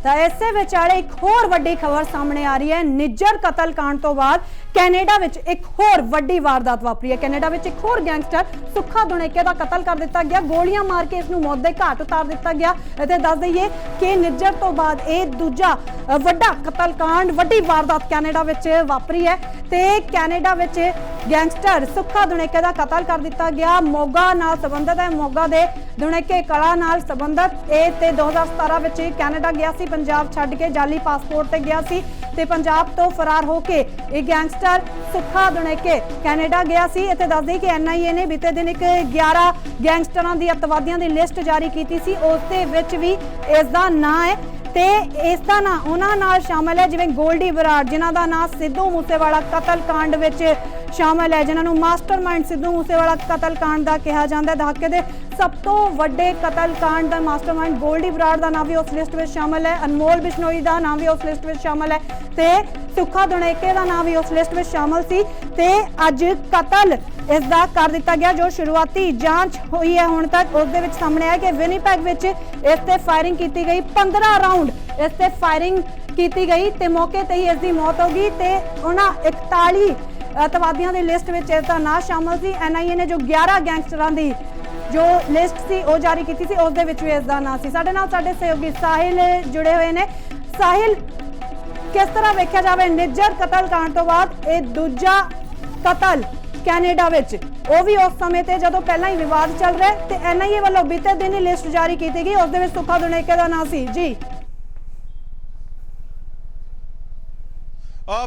ਤਾਂ ਇਸੇ ਵਿਚਾਲੇ ਇੱਕ ਹੋਰ ਵੱਡੀ ਖਬਰ ਸਾਹਮਣੇ ਆ ਰਹੀ ਹੈ। ਨਿੱਜਰ ਕਤਲकांड ਤੋਂ ਬਾਅਦ ਕੈਨੇਡਾ ਵਿੱਚ ਇੱਕ ਹੋਰ ਵੱਡੀ ਵਾਰਦਾਤ ਵਾਪਰੀ ਹੈ। ਕੈਨੇਡਾ ਵਿੱਚ ਇੱਕ ਹੋਰ ਗੈਂਗਸਟਰ ਸੁੱਖਾ ਦੁਣੇਕੇ ਦਾ ਕਤਲ ਕਰ ਦਿੱਤਾ ਗਿਆ। ਗੋਲੀਆਂ ਮਾਰ ਕੇ ਇਸ ਨੂੰ ਮੌਤ ਦੇ ਘਾਟ ਉਤਾਰ ਦਿੱਤਾ ਗਿਆ। ਅਤੇ ਦੱਸ ਦਈਏ ਕਿ ਨਿੱਜਰ ਤੋਂ ਬਾਅਦ ਇਹ ਦੂਜਾ ਵੱਡਾ ਕਤਲकांड ਵੱਡੀ ਵਾਰਦਾਤ ਕੈਨੇਡਾ ਵਿੱਚ ਵਾਪਰੀ ਹੈ। ਤੇ ਕੈਨੇਡਾ ਵਿੱਚ ਗੈਂਗਸਟਰ ਸੁੱਖਾ ਦੁਣੇਕੇ ਦਾ ਕਤਲ ਕਰ ਦਿੱਤਾ ਗਿਆ। ਮੋਗਾ ਨਾਲ ਸੰਬੰਧਿਤ ਹੈ। ਮੋਗਾ ਦੇ ਦੁਣੇਕੇ ਕਲਾ ਨਾਲ ਸੰਬੰਧਿਤ ਇਹ ਤੇ 2017 ਵਿੱਚ ਕੈਨੇਡਾ ਗਿਆ ਸੀ। ਪੰਜਾਬ ਛੱਡ ਕੇ ਜਾਲੀ ਪਾਸਪੋਰਟ ਤੇ ਗਿਆ ਸੀ ਤੇ ਪੰਜਾਬ ਤੋਂ ਫਰਾਰ ਹੋ ਕੇ ਇਹ ਗੈਂਗਸਟਰ ਸੁੱਖਾ ਦੁਣੇਕੇ ਕੈਨੇਡਾ ਗਿਆ ਸੀ। ਇੱਥੇ ਦੱਸਦੇ ਕਿ NIA ਨੇ ਬੀਤੇ ਦਿਨ ਇੱਕ 11 ਗੈਂਗਸਟਰਾਂ ਦੀ ਅੱਤਵਾਦੀਆਂ ਦੀ ਲਿਸਟ ਜਾਰੀ ਕੀਤੀ ਸੀ। ਉਸ ਦੇ ਵਿੱਚ ਵੀ ਇਸ ਦਾ ਨਾਂ ਹੈ ਤੇ ਇਸ ਦਾ ਨਾਂ ਉਹਨਾਂ ਨਾਲ ਸ਼ਾਮਲ ਹੈ ਜਿਵੇਂ ਗੋਲਡੀ ਬਰਾੜ, ਜਿਨ੍ਹਾਂ ਦਾ ਨਾਂ ਸਿੱਧੂ ਮੂਸੇਵਾਲਾ ਕਤਲकांड ਵਿੱਚ ਸ਼ਾਮਲ ਹੈ, ਜਿਨ੍ਹਾਂ ਨੂੰ ਮਾਸਟਰਮਾਈਂਡ ਸਿੱਧੂ ਮੂਸੇਵਾਲਾ ਕਤਲकांड ਦਾ ਕਿਹਾ ਜਾਂਦਾ ਹੈ। ਦਹਾਕੇ ਦੇ ਸਭ ਤੋਂ ਵੱਡੇ ਕਤਲकांड ਦਾ ਮਾਸਟਰਮਾਈਂਡ ਗੋਲਡੀ ਬਰਾੜ ਦਾ ਨਾਮ ਵੀ ਉਸ ਲਿਸਟ ਵਿੱਚ ਸ਼ਾਮਲ ਹੈ। ਅਨਮੋਲ ਬਿਸ਼ਨੋਈ ਦਾ ਨਾਮ ਵੀ ਉਸ ਲਿਸਟ ਵਿੱਚ ਸ਼ਾਮਲ ਹੈ ਤੇ ਸੁੱਖਾ ਦੁਣੇਕੇ ਦਾ ਨਾਮ ਵੀ ਉਸ ਲਿਸਟ ਵਿੱਚ ਸ਼ਾਮਲ ਸੀ। ਤੇ ਅੱਜ ਕਤਲ ਇਸ ਦਾ ਕਰ ਦਿੱਤਾ ਗਿਆ। ਜੋ ਸ਼ੁਰੂਆਤੀ ਜਾਂਚ ਹੋਈ ਹੈ ਹੁਣ ਤੱਕ ਉਸ ਦੇ ਵਿੱਚ ਸਾਹਮਣੇ ਆਇਆ ਕਿ ਵਿਨੀਪੈਗ ਵਿੱਚ ਇਸ ਤੇ ਫਾਇਰਿੰਗ ਕੀਤੀ ਗਈ। 15 ਰਾਉਂਡ ਇਸ ਤੇ ਫਾਇਰਿੰਗ ਕੀਤੀ ਗਈ ਤੇ ਮੌਕੇ ਤੇ ਹੀ ਇਸ ਦੀ ਮੌਤ ਹੋ ਗਈ ਤੇ ਉਹਨਾਂ 41 ਅੱਤਵਾਦੀਆਂ ਦੀ ਲਿਸਟ ਵਿੱਚ ਇਸ ਦਾ ਨਾਂ ਸ਼ਾਮਲ ਸੀ। NIA ਨੇ ਜੋ 11 ਗੈਂਗਸਟਰਾਂ ਦੀ ਜੋ ਲਿਸਟ ਸੀ ਉਹ ਜਾਰੀ ਕੀਤੀ ਸੀ, ਉਸ ਦੇ ਵਿੱਚ ਵੀ ਇਸ ਦਾ ਨਾਂ ਸੀ। ਸਾਡੇ ਨਾਲ ਸਾਡੇ ਸਹਿਯੋਗੀ ਸਾਹਿਲ ਜੁੜੇ ਹੋਏ ਨੇ। ਸਾਹਿਲ, ਕਿਸ ਤਰ੍ਹਾਂ ਵੇਖਿਆ ਜਾਵੇ ਨਿੱਜਰ ਕਤਲकांड ਤੋਂ ਬਾਅਦ ਇਹ ਦੂਜਾ ਕਤਲ ਕੈਨੇਡਾ ਵਿੱਚ, ਉਹ ਵੀ ਉਸ ਸਮੇਂ ਤੇ ਜਦੋਂ ਪਹਿਲਾਂ ਹੀ ਵਿਵਾਦ ਚੱਲ ਰਿਹਾ ਤੇ NIA ਵੱਲੋਂ ਬੀਤੇ ਦਿਨ ਹੀ ਲਿਸਟ ਜਾਰੀ ਕੀਤੀ ਗਈ, ਉਸ ਦੇ ਵਿੱਚ ਸੁੱਖਾ ਦੁਣੇਕੇ ਦਾ ਨਾਂ ਸੀ ਜੀ।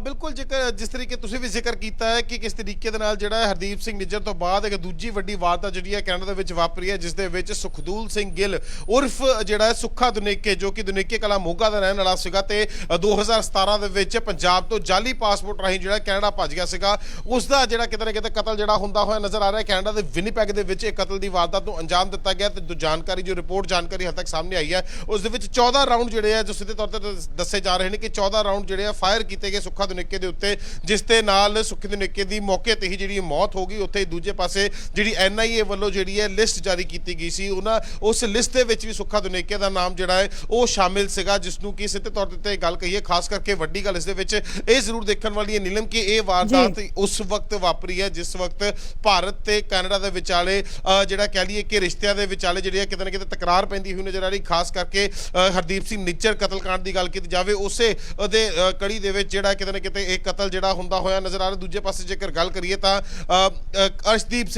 बिल्कुल जिस तरीके तुसीं भी जिक्र किया है कि किस तरीके दे नाल जिहड़ा हरदीप सिंह निज्जर तो बाद एक दूजी वड्डी वारदात जिहड़ी है कैनेडा दे विच वापरी है, जिस दे विच सुखदूल सिंह गिल उर्फ जिहड़ा है सुक्खा दुनेके जो कि दुनेके कला मोगा दा रहण वाला सीगा ते 2017 दे विच पंजाब तो जाली पासपोर्ट राहीं जिहड़ा कैनेडा भज गया सीगा, उस दा जिहड़ा किते ना किते कतल जिहड़ा हुंदा होया नज़र आ रहा है। कैनेडा दे विनीपैग दे विच इह कतल दी वारदात नूं अंजाम दित्ता गया ते जानकारी जो रिपोर्ट जानकारी हद तक सामने आई है उस दे विच 14 राउंड जिहड़े है जो सीधे तौर ते दस्से जा रहे हैं कि 14 राउंड जिहड़े फायर कीते गए सुक्खा दुनेके दे उत्ते, जिस दे नाल सुक्खे दुनेके दी मौके ते ही जिहड़ी मौत हो गई। उत्थे दूजे पासे जिहड़ी NIA ਵੱਲੋਂ ਜਿਹੜੀ ਹੈ ਲਿਸਟ ਜਾਰੀ ਕੀਤੀ ਗਈ ਸੀ, ਉਹਨਾਂ ਉਸ ਲਿਸਟ ਦੇ ਵਿੱਚ ਵੀ ਸੁੱਖਾ ਦੁਨੇਕੇ ਦਾ ਨਾਮ ਜਿਹੜਾ ਹੈ ਉਹ ਸ਼ਾਮਿਲ ਸੀਗਾ, ਜਿਸ ਨੂੰ ਕਿ ਸਿੱਧੇ ਤੌਰ ਤੇ ਗੱਲ ਕਹੀਏ ਖਾਸ ਕਰਕੇ ਵੱਡੀ ਗੱਲ ਇਸ ਦੇ ਵਿੱਚ ਇਹ ਜ਼ਰੂਰ ਦੇਖਣ ਵਾਲੀ ਹੈ ਨੀਲਮ ਕਿ ਇਹ ਵਾਰਦਾਤ ਉਸ ਵਕਤ ਵਾਪਰੀ ਹੈ ਜਿਸ ਵਕਤ ਭਾਰਤ ਤੇ ਕੈਨੇਡਾ ਦੇ ਵਿਚਾਲੇ ਜਿਹੜਾ ਕਹਿ ਲਈਏ ਕਿ ਰਿਸ਼ਤਿਆਂ ਦੇ ਵਿਚਾਲੇ ਜਿਹੜੀ ਕਿਤੇ ਨਾ ਕਿਤੇ ਤਕਰਾਰ ਪੈਂਦੀ ਹੋਈ ਨਜ਼ਰ ਆ ਰਹੀ। ਖਾਸ ਕਰਕੇ ਹਰਦੀਪ ਸਿੰਘ ਨਿੱਜਰ ਕਤਲकांड ਦੀ ਗੱਲ ਕੀਤੀ ਜਾਵੇ ਉਸੇ ਉਹਦੇ ਕੜੀ ਦੇ ਵਿੱਚ ਜਿਹੜਾ ਕਿਤੇ ਨਾ ਕਿਤੇ ਇਹ ਕਤਲ ਜਿਹੜਾ ਹੁੰਦਾ ਹੋਇਆ ਨਜ਼ਰ ਆ ਰਿਹਾ। ਦੂਜੇ ਪਾਸੇ ਜੇਕਰ ਗੱਲ ਕਰੀਏ ਤਾਂ ਅਰਸ਼ਦੀਪ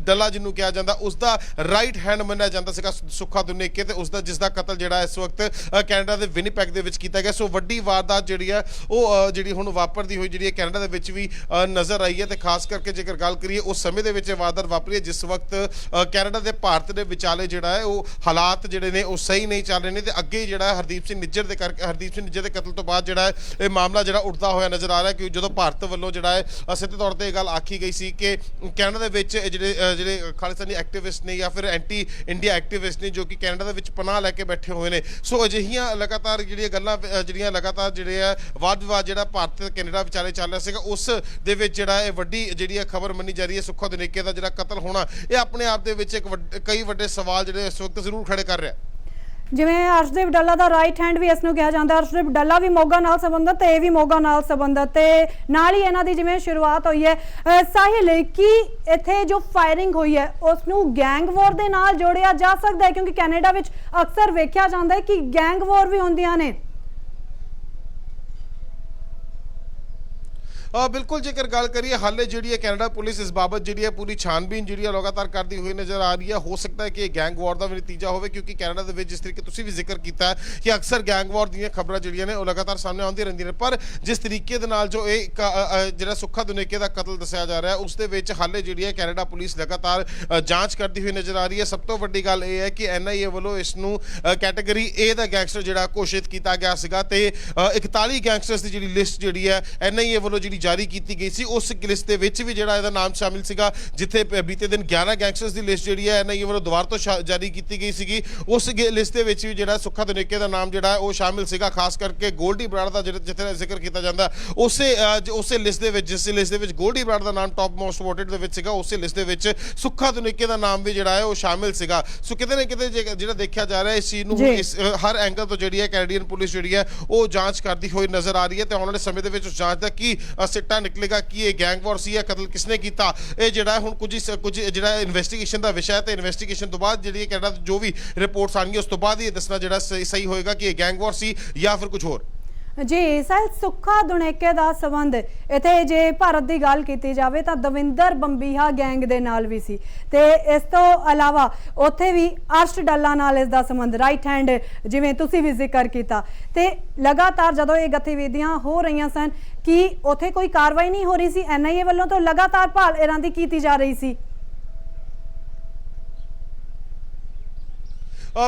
ਡੱਲਾ ਜਿਹਨੂੰ ਕਿਹਾ ਜਾਂਦਾ ਉਸ ਦਾ ਰਾਈਟ ਹੈਂਡ ਮੰਨਿਆ ਜਾਂਦਾ ਸੀਗਾ ਸੁੱਖਾ ਦੁਨੇਕੇ ਤੇ ਉਸ ਦਾ ਜਿਸ ਦਾ ਕਤਲ ਜਿਹੜਾ ਇਸ ਵਕਤ ਕੈਨੇਡਾ ਦੇ ਵਿਨੀਪੈਗ ਦੇ ਵਿੱਚ ਕੀਤਾ ਗਿਆ। ਸੋ ਵੱਡੀ ਵਾਰਦਾਤ ਜਿਹੜੀ ਹੈ ਉਹ ਜਿਹੜੀ ਹੁਣ ਵਾਪਰਦੀ ਹੋਈ ਜਿਹੜੀ ਹੈ ਕੈਨੇਡਾ ਦੇ ਵਿੱਚ ਵੀ ਨਜ਼ਰ ਆਈ ਹੈ ਤੇ ਖਾਸ ਕਰਕੇ ਜੇਕਰ ਗੱਲ ਕਰੀਏ ਉਸ ਸਮੇਂ ਦੇ ਵਿੱਚ ਵਾਰਦਾਤ ਵਾਪਰੀ ਹੈ ਜਿਸ ਵਕਤ ਕੈਨੇਡਾ ਦੇ ਭਾਰਤ ਦੇ ਵਿਚਾਲੇ ਜਿਹੜਾ ਹੈ ਉਹ ਹਾਲਾਤ ਜਿਹੜੇ ਨੇ ਉਹ ਸਹੀ ਨਹੀਂ ਚੱਲ ਰਹੇ ਨੇ ਤੇ ਅੱਗੇ ਜਿਹੜਾ ਹਰਦੀਪ ਸਿੰਘ ਨਿੱਜਰ ਦੇ ਕਤਲ ਤੋਂ ਬਾਅਦ ਜਿਹੜਾ ਇਹ ਮਾਮਲਾ ਜਿਹੜਾ ਉੱਠਦਾ ਹੋਇਆ ਨਜ਼ਰ ਆ ਰਿਹਾ ਕਿ ਜਦੋਂ ਭਾਰਤ ਵੱਲੋਂ ਜਿਹੜਾ ਹੈ ਸਿੱਧੇ ਤੌਰ ਤੇ ਇਹ ਗੱਲ ਆਖੀ ਗਈ ਸੀ ਕਿ ਕੈਨੇਡਾ ਦੇ ਵਿੱਚ ਜਿਹੜੇ ਖਾਲਿਸਤਾਨੀ ਐਕਟਿਵਿਸਟ ਨੇ ਜਾਂ ਫਿਰ ਐਂਟੀ ਇੰਡੀਆ ਐਕਟਿਵਿਸਟ ਨੇ ਜੋ ਕਿ ਕੈਨੇਡਾ ਦੇ ਵਿੱਚ ਪਨਾਹ ਲੈ ਕੇ ਬੈਠੇ ਹੋਏ ਨੇ। ਸੋ ਅਜਿਹੀਆਂ ਲਗਾਤਾਰ ਜਿਹੜੀਆਂ ਗੱਲਾਂ ਜਿਹੜੀਆਂ ਲਗਾਤਾਰ ਜਿਹੜੇ ਆ ਵਾਦ ਵਿਵਾਦ ਜਿਹੜਾ ਭਾਰਤ ਤੇ ਕੈਨੇਡਾ ਵਿਚਾਲੇ ਚੱਲ ਰਿਹਾ ਸੀਗਾ ਉਸ ਦੇ ਵਿੱਚ ਜਿਹੜਾ ਇਹ ਵੱਡੀ ਜਿਹੜੀ ਹੈ ਖਬਰ ਮੰਨੀ ਜਾ ਰਹੀ ਹੈ ਸੁੱਖਾ ਦੁਨੇਕੇ ਦਾ ਜਿਹੜਾ ਕਤਲ ਹੋਣਾ ਇਹ ਆਪਣੇ ਆਪ ਦੇ ਵਿੱਚ ਕਈ ਵੱਡੇ ਸਵਾਲ ਜਿਹੜੇ ਇਸ ਵਕਤ ਜ਼ਰੂਰ ਖੜੇ ਕਰ ਰਿਹਾ। ਜਿਵੇਂ ਅਰਸ਼ਦੀਪ ਡੱਲਾ ਦਾ ਰਾਈਟ ਹੈਂਡ ਵੀ ਇਸ ਨੂੰ ਕਿਹਾ ਜਾਂਦਾ, ਅਰਸ਼ਦੀਪ ਡੱਲਾ ਵੀ ਮੋਗਾ ਨਾਲ ਸੰਬੰਧਿਤ ਤੇ ਇਹ ਵੀ ਮੋਗਾ ਨਾਲ ਸੰਬੰਧਿਤ ਤੇ ਨਾਲ ਹੀ ਇਹਨਾਂ ਦੀ ਜਿਵੇਂ ਸ਼ੁਰੂਆਤ ਹੋਈ ਹੈ। ਸਾਹਿਲ, ਕੀ ਇੱਥੇ ਜੋ ਫਾਇਰਿੰਗ ਹੋਈ ਹੈ ਉਸ ਨੂੰ ਗੈਂਗ ਵਾਰ ਦੇ ਨਾਲ ਜੋੜਿਆ ਜਾ ਸਕਦਾ ਹੈ ਕਿਉਂਕਿ ਕੈਨੇਡਾ ਵਿੱਚ ਅਕਸਰ ਵੇਖਿਆ ਜਾਂਦਾ ਹੈ ਕਿ ਗੈਂਗ ਵਾਰ ਵੀ ਹੁੰਦੀਆਂ ਨੇ। बिल्कुल जेकर गल करिए हाले जी कैनेडा पुलिस इस बाबत जी पूरी छानबीन जी लगातार करती हुई नज़र आ रही है। हो सकता है कि गैंग वॉर का भी नतीजा हो क्योंकि कैनेडा के जिस तरीके तुसीं भी जिक्र किया है कि अक्सर गैंग वॉर दी खबरां जिहड़ियां ने लगातार सामने आउंदी रहिंदियां ने, पर जिस तरीके दे नाल जो जिहड़ा सुक्खा दुनेके का कतल दस्सिया जा रहा है उस दे विच हाले जी कैनेडा पुलिस लगातार जांच करती हुई नज़र आ रही है। सब तो वड्डी गल यह है कि NIA वालों इसनूं कैटेगरी ए दा गैंगस्टर जिहड़ा घोषित किया गया सीगा ते 41 गैंगस्टर्स की जिहड़ी लिस्ट जिहड़ी है NIA वालों जिहड़ी ਜਾਰੀ ਕੀਤੀ ਗਈ ਸੀ ਉਸ ਲਿਸਟ ਦੇ ਵਿੱਚ ਵੀ ਜਿਹੜਾ ਇਹਦਾ ਨਾਮ ਸ਼ਾਮਿਲ ਸੀਗਾ, ਜਿੱਥੇ ਬੀਤੇ ਦਿਨ 11 ਗੈਂਗਸਟਰਸ ਦੀ ਲਿਸਟ ਜਿਹੜੀ ਹੈ ਐਨਆਈਏ ਵੱਲੋਂ ਦੁਬਾਰਾ ਤੋਂ ਜਾਰੀ ਕੀਤੀ ਗਈ ਸੀਗੀ। ਉਸ ਲਿਸਟ ਦੇ ਵਿੱਚ ਵੀ ਜਿਹੜਾ ਸੁੱਖਾ ਧਨੇਕੇ ਦਾ ਨਾਮ ਜਿਹੜਾ ਉਹ ਸ਼ਾਮਿਲ ਸੀਗਾ, ਖਾਸ ਕਰਕੇ ਗੋਲਡੀ ਬਰਾੜ ਦਾ ਜਿੱਥੇ ਜ਼ਿਕਰ ਕੀਤਾ ਜਾਂਦਾ ਉਸੇ ਲਿਸਟ ਦੇ ਵਿੱਚ, ਜਿਸ ਲਿਸਟ ਦੇ ਵਿੱਚ ਗੋਲਡੀ ਬਰਾੜ ਦਾ ਨਾਮ ਟੌਪ ਮੋਸਟ ਵੋਟਡ ਦੇ ਵਿੱਚ ਸੀਗਾ, ਉਸੇ ਲਿਸਟ ਦੇ ਵਿੱਚ ਸੁੱਖਾ ਧਨੇਕੇ ਦਾ ਨਾਮ ਵੀ ਜਿਹੜਾ ਹੈ ਉਹ ਸ਼ਾਮਿਲ ਸੀਗਾ। ਸੋ ਕਿਤੇ ਨਾ ਕਿਤੇ ਜਿਹੜਾ ਦੇਖਿਆ ਜਾ ਰਿਹਾ ਇਸ ਚੀਜ਼ ਨੂੰ ਹਰ ਐਂਗਲ ਤੋਂ ਜਿਹੜੀ ਹੈ ਕੈਨੇਡੀਅਨ ਪੁਲਿਸ ਜਿਹੜੀ ਹੈ ਉਹ ਜਾਂਚ ਕਰਦੀ ਹੋਈ ਨਜ਼ਰ ਆ ਰਹੀ ਹੈ ਤੇ ਆਉਣ ਵਾਲੇ ਸਮੇਂ ਦੇ ਵਿੱਚ ਉਸ ਜਾਂਚ ਦਾ ਕੀ ਸਿੱਟਾ ਨਿਕਲੇਗਾ, ਕੀ ਇਹ ਗੈਂਗ ਵਾਰ ਸੀ ਜਾਂ ਕਤਲ ਕਿਸਨੇ ਕੀਤਾ, ਇਹ ਜਿਹੜਾ ਹੁਣ ਕੁਝ ਜਿਹੜਾ ਇਨਵੈਸਟੀਗੇਸ਼ਨ ਦਾ ਵਿਸ਼ਾ ਹੈ ਤੇ ਇਨਵੈਸਟੀਗੇਸ਼ਨ ਤੋਂ ਬਾਅਦ ਜਿਹੜੀ ਕੈਨੇਡਾ ਤੋਂ ਜੋ ਵੀ ਰਿਪੋਰਟਸ ਆਉਣਗੀਆਂ ਉਸ ਤੋਂ ਬਾਅਦ ਇਹ ਦੱਸਣਾ ਜਿਹੜਾ ਸਹੀ ਹੋਏਗਾ ਕਿ ਇਹ ਗੈਂਗ ਵਾਰ ਸੀ ਜਾਂ ਫਿਰ ਕੁਝ ਹੋਰ। ਜੀ ਸਰ, ਸੁੱਖਾ ਧਨੇਕੇ ਦਾ ਸੰਬੰਧ ਇੱਥੇ ਜੇ ਭਾਰਤ ਦੀ ਗੱਲ ਕੀਤੀ ਜਾਵੇ ਤਾਂ ਦਵਿੰਦਰ ਬੰਬੀਹਾ ਗੈਂਗ ਦੇ ਨਾਲ ਵੀ ਸੀ ਤੇ ਇਸ ਤੋਂ ਇਲਾਵਾ ਉੱਥੇ ਵੀ ਅਰਸ਼ ਡੱਲਾ ਨਾਲ ਇਸ ਦਾ ਸੰਬੰਧ, ਰਾਈਟ ਹੈਂਡ ਜਿਵੇਂ ਤੁਸੀਂ ਵੀ ਜ਼ਿਕਰ ਕੀਤਾ। ਤੇ ਲਗਾਤਾਰ ਜਦੋਂ ਇਹ ਗਤੀਵਿਧੀਆਂ ਹੋ ਰਹੀਆਂ ਸਨ ਕਿ ਉੱਥੇ ਕੋਈ ਕਾਰਵਾਈ ਨਹੀਂ ਹੋ ਰਹੀ ਸੀ, ਐਨਆਈਏ ਵੱਲੋਂ ਤਾਂ ਲਗਾਤਾਰ ਭਾਲ ਇਹਨਾਂ ਦੀ ਕੀਤੀ ਜਾ ਰਹੀ ਸੀ।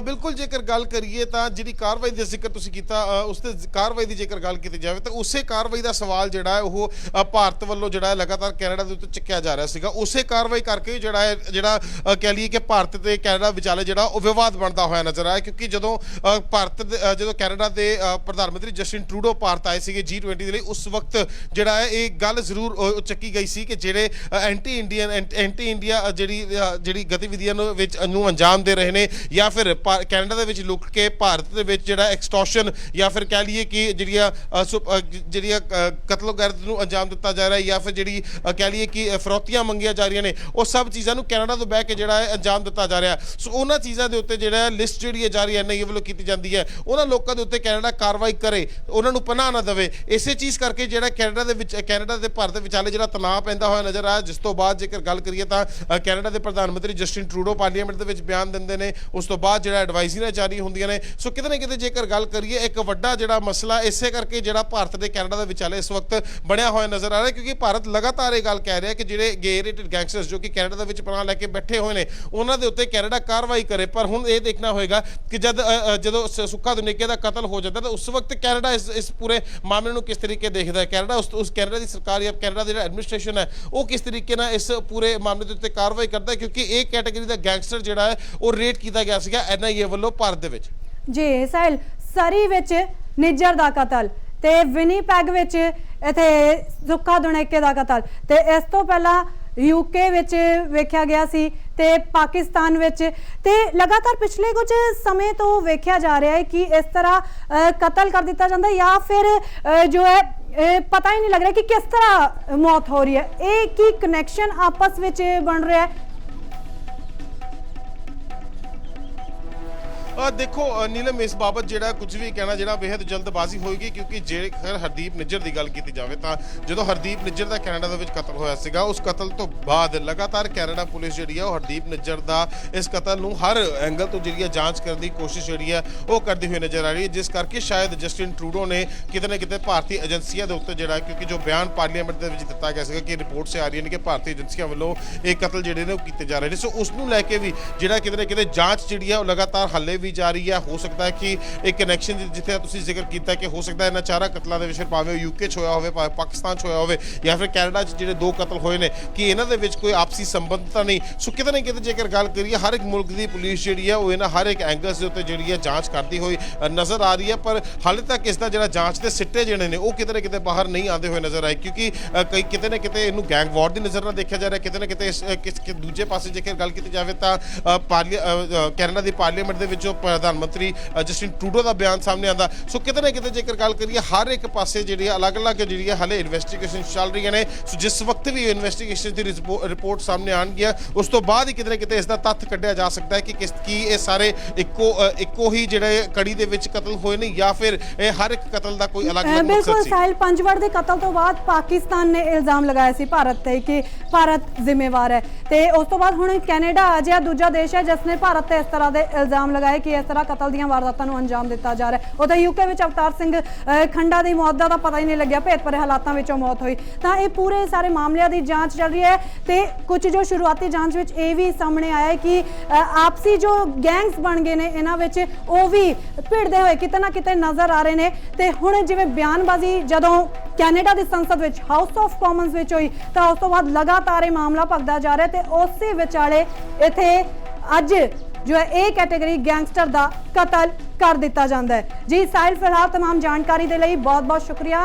ਬਿਲਕੁਲ, ਜੇਕਰ ਗੱਲ ਕਰੀਏ ਤਾਂ ਜਿਹੜੀ ਕਾਰਵਾਈ ਦਾ ਜ਼ਿਕਰ ਤੁਸੀਂ ਕੀਤਾ ਉਸ ਤੇ ਕਾਰਵਾਈ ਦੀ ਜੇਕਰ ਗੱਲ ਕੀਤੀ ਜਾਵੇ ਤਾਂ ਉਸੇ ਕਾਰਵਾਈ ਦਾ ਸਵਾਲ ਜਿਹੜਾ ਹੈ ਉਹ ਭਾਰਤ ਵੱਲੋਂ ਜਿਹੜਾ ਲਗਾਤਾਰ ਕੈਨੇਡਾ ਦੇ ਉੱਤੇ ਚੱਕਿਆ ਜਾ ਰਿਹਾ ਸੀਗਾ। ਉਸੇ ਕਾਰਵਾਈ ਕਰਕੇ ਜਿਹੜਾ ਕਹਿ ਲਈਏ ਕਿ ਭਾਰਤ ਤੇ ਕੈਨੇਡਾ ਵਿਚਾਲੇ ਜਿਹੜਾ ਉਹ ਵਿਵਾਦ ਬਣਦਾ ਹੋਇਆ ਨਜ਼ਰ ਆਇਆ, ਕਿਉਂਕਿ ਜਦੋਂ ਕੈਨੇਡਾ ਦੇ ਪ੍ਰਧਾਨ ਮੰਤਰੀ ਜਸਟਿਨ ਟਰੂਡੋ ਭਾਰਤ ਆਏ ਸੀਗੇ G20 ਦੇ ਲਈ, ਉਸ ਵਕਤ ਜਿਹੜਾ ਹੈ ਇਹ ਗੱਲ ਜ਼ਰੂਰ ਚੱਕੀ ਗਈ ਸੀ ਕਿ ਜਿਹੜੇ ਐਂਟੀ ਇੰਡੀਆ ਜਿਹੜੀ ਗਤੀਵਿਧੀਆਂ ਨੂੰ ਅੰਜਾਮ ਦੇ ਰਹੇ ਨੇ ਜਾਂ ਫਿਰ ਕੈਨੇਡਾ ਦੇ ਵਿੱਚ ਲੁੱਕ ਕੇ ਭਾਰਤ ਦੇ ਵਿੱਚ ਜਿਹੜਾ ਐਕਸਟੋਰਸ਼ਨ ਜਾਂ ਫਿਰ ਕਹਿ ਲਈਏ ਕਿ ਜਿਹੜੀਆਂ ਕਤਲੋਗਰਦ ਨੂੰ ਅੰਜਾਮ ਦਿੱਤਾ ਜਾ ਰਿਹਾ ਜਾਂ ਫਿਰ ਜਿਹੜੀ ਕਹਿ ਲਈਏ ਕਿ ਫਰੌਤੀਆਂ ਮੰਗੀਆਂ ਜਾ ਰਹੀਆਂ ਨੇ, ਉਹ ਸਭ ਚੀਜ਼ਾਂ ਨੂੰ ਕੈਨੇਡਾ ਤੋਂ ਬਹਿ ਕੇ ਜਿਹੜਾ ਹੈ ਅੰਜਾਮ ਦਿੱਤਾ ਜਾ ਰਿਹਾ। ਸੋ ਉਹਨਾਂ ਚੀਜ਼ਾਂ ਦੇ ਉੱਤੇ ਜਿਹੜਾ ਲਿਸਟ ਜਿਹੜੀ ਹੈ ਜਾਰੀ ਐਨਆਈਏ ਵੱਲੋਂ ਕੀਤੀ ਜਾਂਦੀ ਹੈ, ਉਹਨਾਂ ਲੋਕਾਂ ਦੇ ਉੱਤੇ ਕੈਨੇਡਾ ਕਾਰਵਾਈ ਕਰੇ, ਉਹਨਾਂ ਨੂੰ ਪਨਾਹ ਨਾ ਦੇਵੇ। ਇਸੇ ਚੀਜ਼ ਕਰਕੇ ਜਿਹੜਾ ਕੈਨੇਡਾ ਦੇ ਭਾਰਤ ਵਿਚਾਲੇ ਜਿਹੜਾ ਤਣਾਅ ਪੈਂਦਾ ਹੋਇਆ ਨਜ਼ਰ ਆਇਆ, ਜਿਸ ਤੋਂ ਬਾਅਦ ਜੇਕਰ ਗੱਲ ਕਰੀਏ ਤਾਂ ਕੈਨੇਡਾ ਦੇ ਪ੍ਰਧਾਨ ਮੰਤਰੀ ਜਸਟਿਨ ਟਰੂਡੋ ਪਾਰਲੀਮੈਂਟ ਦੇ ਵਿੱਚ ਬਿਆਨ ਦਿੰਦੇ ਨੇ, ਉਸ ਤੋਂ ਬਾਅਦ ਜਿਹੜਾ ਐਡਵਾਈਜ਼ਰੀਆਂ ਜਾਰੀ ਹੁੰਦੀਆਂ ਨੇ। ਸੋ ਕਿਤੇ ਨਾ ਕਿਤੇ ਜੇਕਰ ਗੱਲ ਕਰੀਏ ਇੱਕ ਵੱਡਾ ਜਿਹੜਾ ਮਸਲਾ ਇਸੇ ਕਰਕੇ ਜਿਹੜਾ ਭਾਰਤ ਤੇ ਕੈਨੇਡਾ ਦੇ ਵਿਚਾਲੇ ਇਸ ਵਕਤ ਬਣਿਆ ਹੋਇਆ ਨਜ਼ਰ ਆ ਰਿਹਾ, ਕਿਉਂਕਿ ਭਾਰਤ ਲਗਾਤਾਰ ਇਹ ਗੱਲ ਕਹਿ ਰਿਹਾ ਕਿ ਜਿਹੜੇ ਗੇ ਰੇਟਡ ਗੈਂਗਸਟਰਸ ਜੋ ਕਿ ਕੈਨੇਡਾ ਦੇ ਵਿੱਚ ਪਨਾਹ ਲੈ ਕੇ ਬੈਠੇ ਹੋਏ ਨੇ, ਉਹਨਾਂ ਦੇ ਉੱਤੇ ਕੈਨੇਡਾ ਕਾਰਵਾਈ ਕਰੇ। ਪਰ ਹੁਣ ਇਹ ਦੇਖਣਾ ਹੋਏਗਾ ਕਿ ਜਦੋਂ ਸੁੱਖਾ ਧਨੇਕੇ ਦਾ ਕਤਲ ਹੋ ਜਾਂਦਾ ਤਾਂ ਉਸ ਵਕਤ ਕੈਨੇਡਾ ਇਸ ਪੂਰੇ ਮਾਮਲੇ ਨੂੰ ਕਿਸ ਤਰੀਕੇ ਦੇਖਦਾ ਹੈ, ਕੈਨੇਡਾ ਉਸ ਕੈਨੇਡਾ ਦੀ ਸਰਕਾਰ ਜਾਂ ਕੈਨੇਡਾ ਦੀ ਜਿਹੜਾ ਐਡਮਿਨਿਸਟ੍ਰੇਸ਼ਨ ਹੈ ਉਹ ਕਿਸ ਤਰੀਕੇ ਨਾਲ ਇਸ ਪੂਰੇ ਮਾਮਲੇ ਦੇ ਉੱਤੇ ਕਾਰਵਾਈ ਕਰਦਾ ਹੈ, ਕਿਉਂਕਿ ਇਹ ਕੈਟਾਗਰੀ ਦਾ ਗੈਂਗਸਟਰ ਜਿਹੜਾ ਹੈ ਉਹ ਰੇਟ ਕੀਤਾ ਗਿਆ ਸੀਗਾ ਐਨਆਈਏ ਵੱਲੋਂ ਭਾਰਤ ਦੇ ਵਿੱਚ। ਜੀ ਸਾਹਿਲ, ਸਰੀ ਵਿੱਚ ਨਿੱਜਰ ਦਾ ਕਤਲ ਤੇ ਵਿਨੀਪੈਗ ਵਿੱਚ ਇੱਥੇ ਸੁੱਖਾ ਧਨੇਕੇ ਦਾ ਕਤਲ ਤੇ ਇਸ ਤੋਂ ਪਹਿਲਾਂ ਯੂਕੇ ਵਿੱਚ ਵੇਖਿਆ ਗਿਆ ਸੀ ਤੇ ਪਾਕਿਸਤਾਨ ਵਿੱਚ, ਤੇ ਲਗਾਤਾਰ ਪਿਛਲੇ ਕੁਝ ਸਮੇਂ ਤੋਂ ਵੇਖਿਆ ਜਾ ਰਿਹਾ ਹੈ ਕਿ ਇਸ ਤਰ੍ਹਾਂ ਕਤਲ ਕਰ ਦਿੱਤਾ ਜਾਂਦਾ ਜਾਂ ਫਿਰ ਜੋ ਹੈ ਪਤਾ ਹੀ ਨਹੀਂ ਲੱਗ ਰਿਹਾ ਕਿ ਕਿਸ ਤਰ੍ਹਾਂ ਮੌਤ ਹੋ ਰਹੀ ਹੈ। ਇਹ ਕੀ ਕਨੈਕਸ਼ਨ ਆਪਸ ਵਿੱਚ ਬਣ ਰਿਹਾ ਹੈ? ਦੇਖੋ ਨੀਲਮ, ਇਸ ਬਾਬਤ ਜਿਹੜਾ ਕੁਝ ਵੀ ਕਹਿਣਾ ਜਿਹੜਾ ਬੇहद ਜਲਦਬਾਜ਼ੀ ਹੋਏਗੀ, ਕਿਉਂਕਿ ਜੇਕਰ ਹਰਦੀਪ ਨਿੱਜਰ ਦੀ ਗੱਲ ਕੀਤੀ ਜਾਵੇ ਤਾਂ ਜਦੋਂ ਹਰਦੀਪ ਨਿੱਜਰ ਦਾ ਕੈਨੇਡਾ ਦੇ ਵਿੱਚ ਕਤਲ ਹੋਇਆ ਸੀਗਾ, ਉਸ ਕਤਲ ਤੋਂ ਬਾਅਦ ਲਗਾਤਾਰ ਕੈਨੇਡਾ ਪੁਲਿਸ ਜਿਹੜੀ ਹੈ ਉਹ ਹਰਦੀਪ ਨਿੱਜਰ ਦਾ ਇਸ ਕਤਲ ਨੂੰ ਹਰ ਐਂਗਲ ਤੋਂ ਜਿਹੜੀ ਹੈ ਜਾਂਚ ਕਰਨ ਦੀ ਕੋਸ਼ਿਸ਼ ਜਿਹੜੀ ਹੈ ਉਹ ਕਰਦੀ ਹੋਈ ਨਜ਼ਰ ਆ ਰਹੀ ਹੈ, ਜਿਸ ਕਰਕੇ ਸ਼ਾਇਦ ਜਸਟਿਨ ਟਰੂਡੋ ਨੇ ਕਿਤੇ ਨਾ ਕਿਤੇ ਭਾਰਤੀ ਏਜੰਸੀਆਂ ਦੇ ਉੱਤੇ ਜਿਹੜਾ, ਕਿਉਂਕਿ ਜੋ ਬਿਆਨ ਪਾਰਲੀਮੈਂਟ ਦੇ ਵਿੱਚ ਦਿੱਤਾ ਗਿਆ ਸੀਗਾ ਕਿ ਰਿਪੋਰਟਸ ਆ ਰਹੀਆਂ ਨੇ ਕਿ ਭਾਰਤੀ ਏਜੰਸੀਆਂ ਵੱਲੋਂ ਇਹ ਕਤਲ ਜਿਹੜੇ ਨੇ ਉਹ ਕੀਤੇ ਜਾ ਰਹੇ ਨੇ, ਸੋ ਉਸ ਨੂੰ ਲੈ ਕੇ ਵੀ ਜਿਹੜਾ ਕਿਤੇ ਨਾ ਕਿਤੇ ਜਾਂਚ ਜਿਹੜੀ ਹੈ ਉਹ ਲਗਾਤਾਰ ਹੱਲੇ ਵੀ ਜਾਰੀ ਹੈ। ਹੋ ਸਕਦਾ ਹੈ ਕਿ ਇੱਕ ਕਨੈਕਸ਼ਨ ਜਿੱਥੇ ਤੁਸੀਂ ਜ਼ਿਕਰ ਕੀਤਾ ਕਿ ਹੋ ਸਕਦਾ ਇਹਨਾਂ ਚਾਰਾਂ ਕਤਲਾਂ ਦੇ ਵਿੱਚ ਭਾਵੇਂ ਯੂਕੇ 'ਚ ਹੋਇਆ ਹੋਵੇ, ਭਾਵੇਂ ਪਾਕਿਸਤਾਨ 'ਚ ਹੋਇਆ ਹੋਵੇ ਜਾਂ ਫਿਰ ਕੈਨੇਡਾ 'ਚ ਜਿਹੜੇ 2 ਕਤਲ ਹੋਏ ਨੇ, ਕਿ ਇਹਨਾਂ ਦੇ ਵਿੱਚ ਕੋਈ ਆਪਸੀ ਸੰਬੰਧ ਤਾਂ ਨਹੀਂ। ਸੋ ਕਿਤੇ ਨਾ ਕਿਤੇ ਜੇਕਰ ਗੱਲ ਕਰੀਏ ਹਰ ਇੱਕ ਮੁਲਕ ਦੀ ਪੁਲਿਸ ਜਿਹੜੀ ਹੈ ਉਹ ਇਹਨਾਂ ਹਰ ਇੱਕ ਐਂਗਲਸ ਦੇ ਉੱਤੇ ਜਿਹੜੀ ਹੈ ਜਾਂਚ ਕਰਦੀ ਹੋਈ ਨਜ਼ਰ ਆ ਰਹੀ ਹੈ, ਪਰ ਹਾਲੇ ਤੱਕ ਇਸ ਦਾ ਜਿਹੜਾ ਜਾਂਚ ਦੇ ਸਿੱਟੇ ਜਿਹੜੇ ਨੇ ਉਹ ਕਿਤੇ ਨਾ ਕਿਤੇ ਬਾਹਰ ਨਹੀਂ ਆਉਂਦੇ ਹੋਏ ਨਜ਼ਰ ਆਏ, ਕਿਉਂਕਿ ਕਿਤੇ ਨਾ ਕਿਤੇ ਇਹਨੂੰ ਗੈਂਗ ਵਾਰ ਦੀ ਨਜ਼ਰ ਨਾਲ ਦੇਖਿਆ ਜਾ ਰਿਹਾ, ਕਿਤੇ ਨਾ ਕਿਤੇ ਦੂਜੇ ਪਾਸੇ ਜੇਕਰ ਗੱਲ ਕੀਤੀ ਜਾਵੇ ਤਾਂ ਕੈਨੇਡਾ ਦੀ ਪਾਰਲੀਮੈਂਟ ਦੇ ਵਿੱਚੋਂ ਪ੍ਰਧਾਨ ਮੰਤਰੀ ਜਸਟਿਨ ਟਰੂਡੋ ਦਾ ਬਿਆਨ ਸਾਹਮਣੇ ਆਉਂਦਾ। ਸੋ ਕਿਤੇ ਨਾ ਕਿਤੇ ਜੇਕਰ ਗੱਲ ਕਰੀਏ ਹਰ ਇੱਕ ਪਾਸੇ ਜਿਹੜੀ ਅਲੱਗ-ਅਲੱਗ ਜਿਹੜੀ ਹੈ ਹਾਲੇ ਇਨਵੈਸਟੀਗੇਸ਼ਨ ਚੱਲ ਰਹੀਆਂ ਨੇ। ਸੋ ਜਿਸ ਵਕਤ ਵੀ ਇਨਵੈਸਟੀਗੇਸ਼ਨ ਦੀ ਰਿਪੋਰਟ ਸਾਹਮਣੇ ਆਉਣਗੀਆਂ ਉਸ ਤੋਂ ਬਾਅਦ ਹੀ ਕਿਤੇ ਨਾ ਕਿਤੇ ਇਸ ਦਾ ਤੱਥ ਕੱਢਿਆ ਜਾ ਸਕਦਾ ਹੈ ਕਿ ਕੀ ਇਹ ਸਾਰੇ ਇੱਕੋ ਹੀ ਜਿਹੜੇ ਕੜੀ ਦੇ ਵਿੱਚ ਕਤਲ ਹੋਏ ਨੇ ਜਾਂ ਫਿਰ ਇਹ ਹਰ ਇੱਕ ਕਤਲ ਦਾ ਕੋਈ ਅਲੱਗ-ਅਲੱਗ ਮਕਸਦ ਸੀ। ਬਿਲਕੁਲ ਸਾਹਿਲ, ਪੰਜਵੜ ਦੇ ਕਤਲ ਤੋਂ ਬਾਅਦ ਪਾਕਿਸਤਾਨ ਨੇ ਇਲਜ਼ਾਮ ਲਗਾਇਆ ਸੀ ਭਾਰਤ ਤੇ ਕਿ ਭਾਰਤ ਜ਼ਿੰਮੇਵਾਰ ਹੈ, ਤੇ ਉਸ ਤੋਂ ਬਾਅਦ ਹੁਣ ਕੈਨੇਡਾ ਅਜਿਹਾ ਦੂਜਾ ਦੇਸ਼ ਹੈ ਜਿਸ ਨੇ ਭਾਰਤ ਤੇ ਇਸ ਤਰ੍ਹਾਂ ਦੇ ਇਲਜ਼ਾਮ ਲਗਾਏ ਕਿ ਇਸ ਤਰ੍ਹਾਂ ਕਤਲ ਦੀਆਂ ਵਾਰਦਾਤਾਂ ਨੂੰ ਅੰਜਾਮ ਦਿੱਤਾ ਜਾ ਰਿਹਾ ਹੈ। ਉਥੇ ਯੂਕੇ ਵਿੱਚ ਅਵਤਾਰ ਸਿੰਘ ਖੰਡਾ ਦੀ ਮੌਤ ਦਾ ਤਾਂ ਪਤਾ ਹੀ ਨਹੀਂ ਲੱਗਿਆ, ਭੇਤ ਭਰੇ ਹਾਲਾਤਾਂ ਵਿੱਚੋਂ ਮੌਤ ਹੋਈ। ਤਾਂ ਇਹ ਪੂਰੇ ਸਾਰੇ ਮਾਮਲਿਆਂ ਦੀ ਜਾਂਚ ਚੱਲ ਰਹੀ ਹੈ ਤੇ ਕੁਝ ਜੋ ਸ਼ੁਰੂਆਤੀ ਜਾਂਚ ਵਿੱਚ ਇਹ ਵੀ ਸਾਹਮਣੇ ਆਇਆ ਹੈ ਕਿ ਆਪਸੀ ਜੋ ਗੈਂਗਸ ਬਣ ਗਏ ਨੇ ਇਹਨਾਂ ਵਿੱਚ ਉਹ ਵੀ ਭਿੜਦੇ ਹੋਏ ਕਿਤੇ ਨਾ ਕਿਤੇ ਨਜ਼ਰ ਆ ਰਹੇ ਨੇ। ਤੇ ਹੁਣ ਜਿਵੇਂ ਬਿਆਨਬਾਜ਼ੀ ਜਦੋਂ ਕੈਨੇਡਾ ਦੀ ਸੰਸਦ ਵਿੱਚ ਹਾਊਸ ਆਫ ਕਾਮਨਸ ਵਿੱਚ ਹੋਈ ਤਾਂ ਉਸ ਤੋਂ ਬਾਅਦ ਲਗਾਤਾਰ ਇਹ ਮਾਮਲਾ ਭਖਦਾ ਜਾ ਰਿਹਾ ਤੇ ਉਸੇ ਵਿਚਾਲੇ ਇੱਥੇ ਅੱਜ जो है ए कैटेगरी गैंगस्टर का कतल कर दिता जाता है। जी साहिल, फिलहाल तमाम जानकारी के लिए बहुत बहुत शुक्रिया।